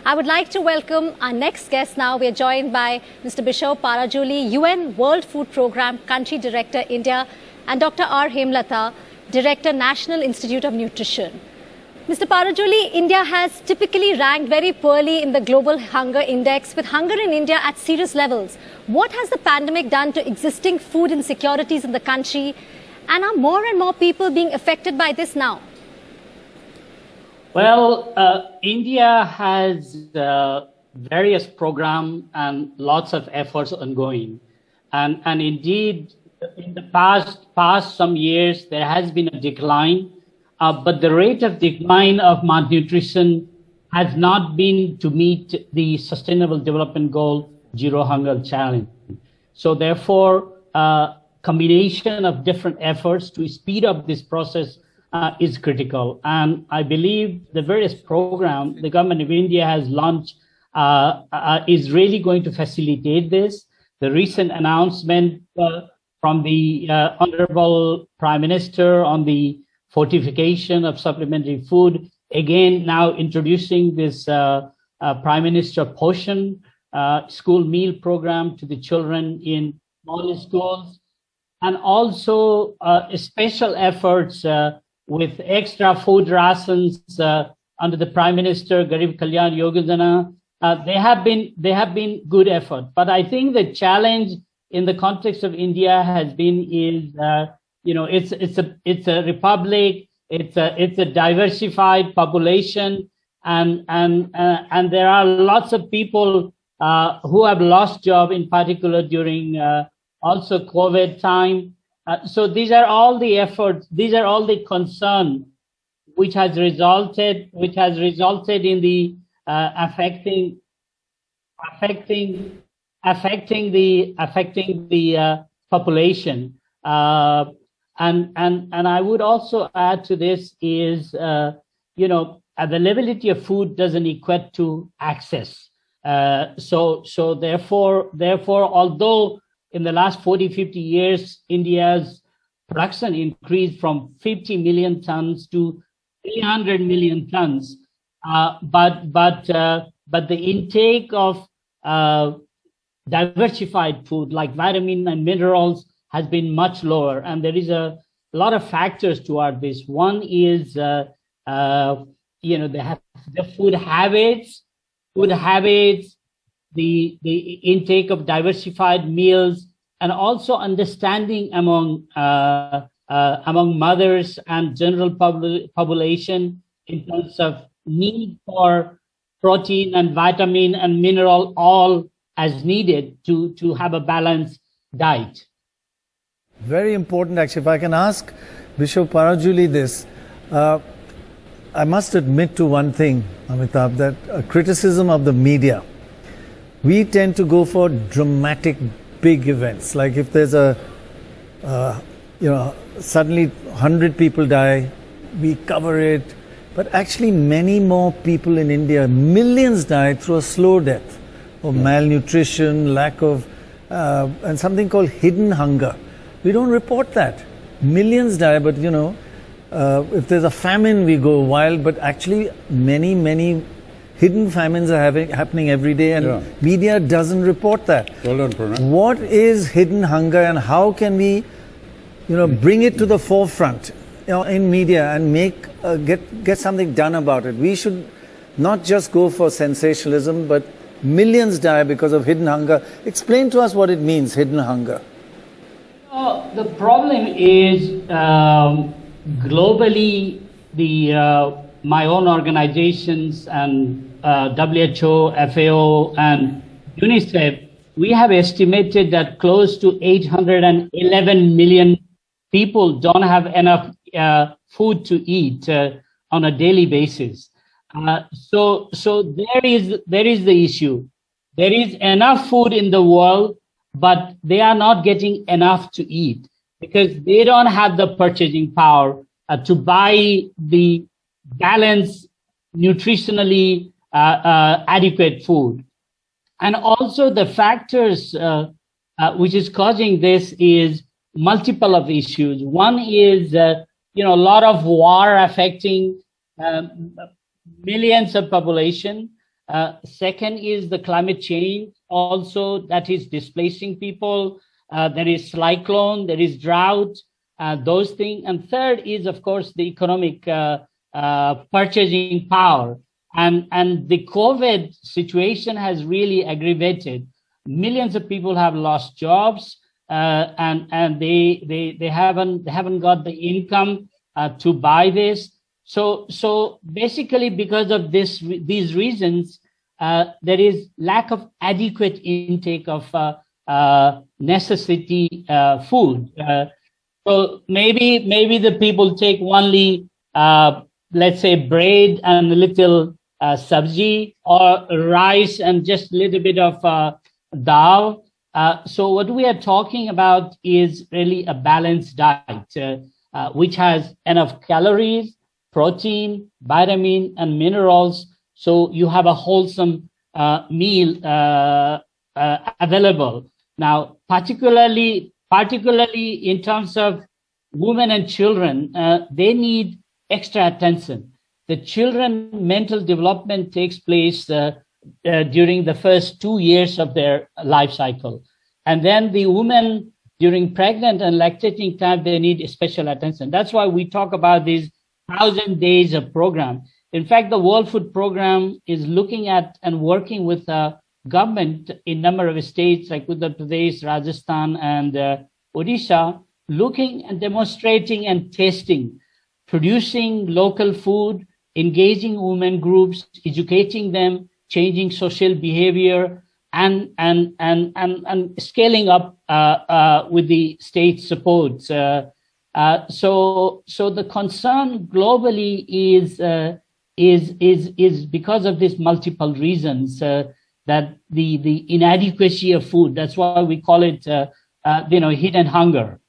I would like to welcome our next guest now. We are joined by Mr. Bishow Parajuli, UN World Food Programme Country Director, India, and Dr. R. Hemlata, Director, National Institute of Nutrition. Mr. Parajuli, India has typically ranked very poorly in the Global Hunger Index, with hunger in India at serious levels. What has the pandemic done to existing food insecurities in the country? And are more and more people being affected by this now? Well, India has various programs and lots of efforts ongoing. And indeed, in the past some years, there has been a decline, but the rate of decline of malnutrition has not been to meet the Sustainable Development Goal, Zero Hunger Challenge. So therefore, combination of different efforts to speed up this process is critical. And I believe the various programs the government of India has launched is really going to facilitate this. The recent announcement from the Honorable Prime Minister on the fortification of supplementary food, again now introducing this Prime Minister Poshan school meal program to the children in all schools, and also special efforts with extra food rations under the Prime Minister Garib Kalyan Yojana. They have been good effort, but I think the challenge in the context of India has been it's a republic, it's a diversified population, and there are lots of people who have lost job, in particular during also COVID time. So these are all the efforts, these are all the concern which has resulted in the affecting the population. And I would also add to this is availability of food doesn't equate to access. So therefore, although in the last 40-50 years, India's production increased from 50 million tons to 300 million tons, but the intake of diversified food like vitamin and minerals has been much lower, and there is a lot of factors toward this. One is the food habits, the intake of diversified meals, and also understanding among mothers and general population in terms of need for protein and vitamin and mineral, all as needed to have a balanced diet. Very important, actually. If I can ask Bishow Parajuli this, I must admit to one thing, Amitabh, that a criticism of the media. We tend to go for dramatic, big events. Like if there's suddenly 100 people die, we cover it. But actually many more people in India, millions died through a slow death of malnutrition, lack of, and something called hidden hunger. We don't report that. Millions die, but if there's a famine, we go wild. But actually, many hidden famines are happening every day, and media doesn't report that. Well done, Pranay. What is hidden hunger, and how can we, bring it to the forefront, in media, and get something done about it? We should not just go for sensationalism, but millions die because of hidden hunger. Explain to us what it means, hidden hunger. The problem is globally, my own organizations and WHO, FAO, and UNICEF, we have estimated that close to 811 million people don't have enough food to eat on a daily basis. So there is the issue. There is enough food in the world, but they are not getting enough to eat because they don't have the purchasing power to buy the balanced, nutritionally adequate food. And also the factors which is causing this is multiple of issues. One is, a lot of war affecting millions of population. Second is the climate change also that is displacing people. There is cyclone, there is drought, those things. And third is, of course, the economic purchasing power. And the COVID situation has really aggravated. Millions of people have lost jobs, and they haven't got the income to buy this. So basically, because of these reasons, there is lack of adequate intake of necessity food. So maybe the people take only let's say bread and a little sabji, or rice and just a little bit of dal. So what we are talking about is really a balanced diet, which has enough calories, protein, vitamin, and minerals. So you have a wholesome meal available. Now, particularly in terms of women and children, they need extra attention. The children mental development takes place during the first 2 years of their life cycle. And then the women during pregnant and lactating time, they need special attention. That's why we talk about these 1,000 days of program. In fact, the World Food Program is looking at and working with government in number of states like Uttar Pradesh, Rajasthan, and Odisha, looking and demonstrating and testing, producing local food, engaging women groups, educating them, changing social behavior, and scaling up with the state support. So the concern globally is because of these multiple reasons, that the inadequacy of food. That's why we call it hidden hunger.